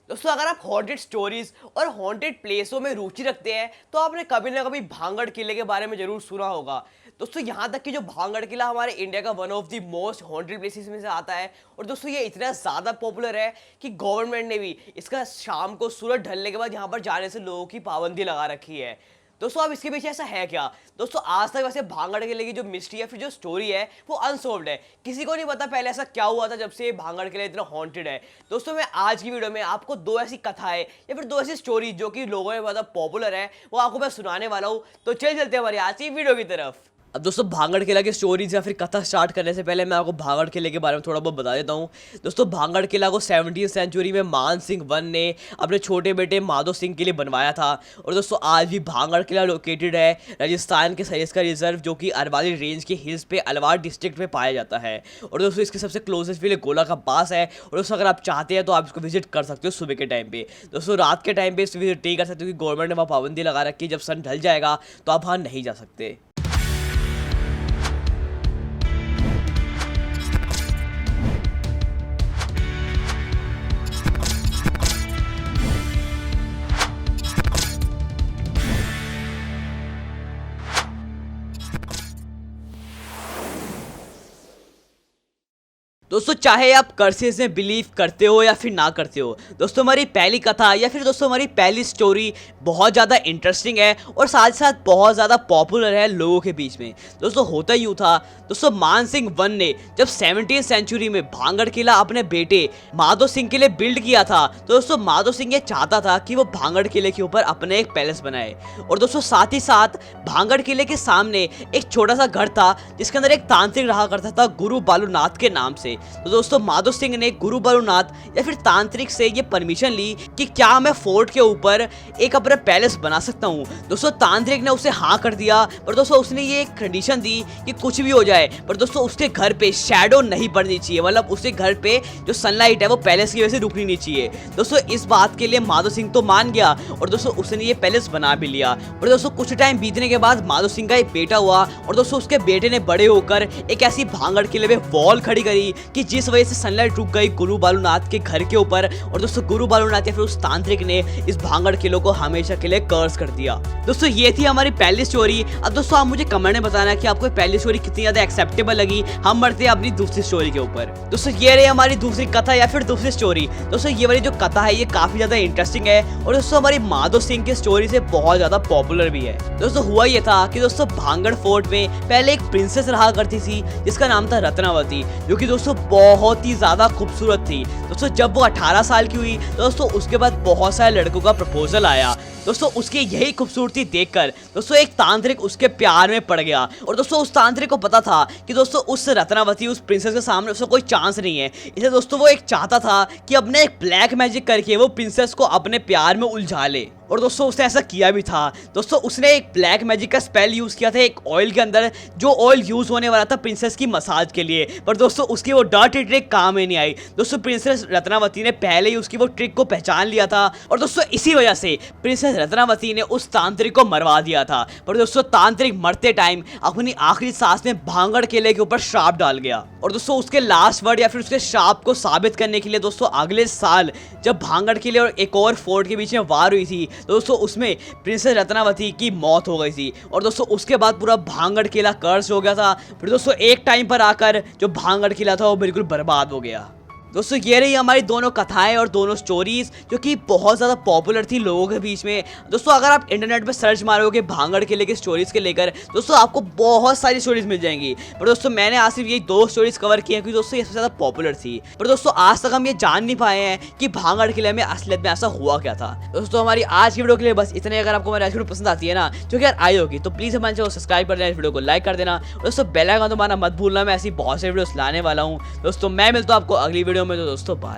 दोस्तों अगर आप हॉन्टेड स्टोरीज और हॉन्टेड प्लेसों में रुचि रखते हैं तो आपने कभी ना कभी भांगड़ किले के बारे में जरूर सुना होगा। दोस्तों यहाँ तक कि जो भांगड़ किला हमारे इंडिया का one of the most haunted places में से आता है और दोस्तों ये इतना ज़्यादा पॉपुलर है कि गवर्नमेंट ने भी इसका शाम को सूरज ढलने के बाद यहाँ पर जाने से लोगों की पाबंदी लगा रखी है। दोस्तों अब इसके पीछे ऐसा है क्या? दोस्तों आज तक वैसे भांगड़ किले की जो मिस्ट्री है फिर जो स्टोरी है वो अनसॉल्व्ड है। किसी को नहीं पता पहले ऐसा क्या हुआ था जब से भांगड़ किला इतना हॉन्टेड है। दोस्तों मैं आज की वीडियो में आपको दो ऐसी कथाएं या फिर दो ऐसी स्टोरी जो कि लोगों में ज़्यादा पॉपुलर है वो आपको मैं सुनाने वाला हूँ। तो चलते हैं हमारी आज की वीडियो की तरफ। अब दोस्तों भांगड़ किला की स्टोरीज या फिर कथा स्टार्ट करने से पहले मैं आपको भांगड़ किले के बारे में थोड़ा बहुत बता देता हूँ। दोस्तों भांगड़ किला को 17वीं सेंचुरी में मान सिंह वन ने अपने छोटे बेटे माधो सिंह के लिए बनवाया था। और दोस्तों आज भी भांगड़ किला लोकेटेड है राजस्थान के सरिस्का रिजर्व जो कि अरवली रेंज के हिल्स पे अलवार डिस्ट्रिक्ट में पाया जाता है। और दोस्तों इसके सबसे क्लोजेस्ट विलेज गोला का पास है। और दोस्तों अगर आप चाहते हैं तो आप इसको विजिट कर सकते हो सुबह के टाइम पे। दोस्तों रात के टाइम पे इस विजिट नहीं कर सकते क्योंकि गवर्नमेंट ने वहाँ पाबंदी लगा रखी है, जब सन ढल जाएगा तो आप वहाँ नहीं जा सकते। दोस्तों चाहे आप कर्सेस में बिलीव करते हो या फिर ना करते हो, दोस्तों हमारी पहली कथा या फिर दोस्तों हमारी पहली स्टोरी बहुत ज़्यादा इंटरेस्टिंग है और साथ साथ बहुत ज़्यादा पॉपुलर है लोगों के बीच में। दोस्तों होता यूँ था, दोस्तों मान सिंह वन ने जब 17वीं सेंचुरी में भांगड़ किला अपने बेटे माधो सिंह के लिए बिल्ड किया था तो दोस्तों माधो सिंह ये चाहता था कि वो भांगड़ किले के ऊपर अपने एक पैलेस बनाए। और दोस्तों साथ ही साथ भांगड़ किले के सामने एक छोटा सा घर था जिसके अंदर एक तांत्रिक रहा करता था गुरु बालूनाथ के नाम से। तो दोस्तों माधो सिंह ने गुरु बालूनाथ या फिर तांत्रिक से ये परमिशन ली कि क्या मैं फोर्ट के ऊपर एक अपना पैलेस बना सकता हूँ। दोस्तों तांत्रिक ने उसे हाँ कर दिया, पर दोस्तों उसने ये एक कंडीशन दी कि कुछ भी हो जाए पर दोस्तों उसके घर पे शैडो नहीं पड़नी चाहिए, मतलब उसके घर पे जो सनलाइट है वो पैलेस की वजह से रुकनी नहीं चाहिए। दोस्तों इस बात के लिए माधो सिंह तो मान गया और दोस्तों उसने ये पैलेस बना भी लिया। और दोस्तों कुछ टाइम बीतने के बाद माधो सिंह का एक बेटा हुआ और दोस्तों उसके बेटे ने बड़े होकर एक ऐसी भांगड़ किले में वॉल खड़ी करी कि जिस वजह से सनलाइट रुक गई गुरु बालूनाथ के घर के ऊपर। और दोस्तों गुरु बालूनाथ या फिर उस तांत्रिक ने इस भांगड़ किले को हमेशा के लिए कर्स कर दिया। दोस्तों ये थी हमारी पहली स्टोरी। अब दोस्तों आप मुझे कमेंट में बताना कि आपको पहली स्टोरी कितनी ज्यादा एक्सेप्टेबल लगी। हम बढ़ते हैं अपनी दूसरी स्टोरी के ऊपर। दोस्तों ये रही हमारी दूसरी कथा या फिर दूसरी स्टोरी। दोस्तों ये वाली जो कथा है ये काफी ज्यादा इंटरेस्टिंग है और दोस्तों हमारी माधो सिंह की स्टोरी से बहुत ज्यादा पॉपुलर भी है। दोस्तों हुआ ये था कि दोस्तों भांगड़ फोर्ट में पहले एक प्रिंसेस रहा करती थी जिसका नाम था रत्नावती, जो कि दोस्तों बहुत ही ज्यादा खूबसूरत थी। दोस्तों जब वो 18 साल की हुई तो दोस्तों उसके बाद बहुत सारे लड़कों का प्रपोजल आया। दोस्तों उसकी यही खूबसूरती देखकर दोस्तों एक तांत्रिक उसके प्यार में पड़ गया। और दोस्तों उस तांत्रिक को पता था कि दोस्तों उस रत्नावती उस प्रिंसेस के सामने उसका कोई चांस नहीं है, इसलिए दोस्तों वो एक चाहता था कि अपने एक ब्लैक मैजिक करके वो प्रिंसेस को अपने प्यार में उलझा ले। और दोस्तों उसने ऐसा किया भी था। दोस्तों उसने एक ब्लैक मैजिक का स्पेल यूज किया था एक ऑयल के अंदर, जो ऑयल यूज होने वाला था प्रिंसेस की मसाज के लिए, पर दोस्तों उसकी वो डर्टी ट्रिक काम में नहीं आई। दोस्तों प्रिंसेस रत्नावती ने पहले ही उसकी वो ट्रिक को पहचान लिया था और दोस्तों इसी वजह से प्रिंसेस रत्नावती ने उस तांत्रिक को मरवा दिया था। पर दोस्तों तांत्रिक मरते टाइम अपनी आखिरी सांस में भांगड़ किले के ऊपर श्राप डाल गया। और दोस्तों उसके लास्ट वर्ड या फिर उसके श्राप को साबित करने के लिए दोस्तों अगले साल जब भांगड़ किले और एक और फोर्ट के बीच में वार हुई थी दोस्तों उसमें प्रिंसेस रत्नावती की मौत हो गई थी। और दोस्तों उसके बाद पूरा भांगड़ किला कर्स हो गया था। फिर दोस्तों एक टाइम पर आकर जो भांगड़ किला था वो बिल्कुल बर्बाद हो गया। दोस्तों ये रही हमारी दोनों कथाएं और दोनों स्टोरीज जो कि बहुत ज़्यादा पॉपुलर थी लोगों के बीच में। दोस्तों अगर आप इंटरनेट पे सर्च मारोगे भांगड़ किले की स्टोरीज के लेकर दोस्तों आपको बहुत सारी स्टोरीज मिल जाएंगी। पर दोस्तों मैंने आज सिर्फ ये दो स्टोरीज कवर की हैं क्योंकि दोस्तों ये सबसे ज़्यादा पॉपुलर थी। पर दोस्तों आज तक हम ये जान नहीं पाए हैं कि भांगड़ किले में असलियत में ऐसा हुआ क्या था। दोस्तों हमारी आज की वीडियो के लिए बस इतने। अगर आपको हमारी आज की वीडियो पसंद आती है ना जो कि यार आई होगी तो प्लीज़ हमारे चैनल को सब्सक्राइब कर देना, इस वीडियो को लाइक कर देना। दोस्तों बेल आइकन दबाना मत भूलना, मैं ऐसी बहुत सारी वीडियोस लाने वाला हूँ। दोस्तों मैं मिलता हूँ आपको अगली वीडियो में। तो दोस्तों बाय।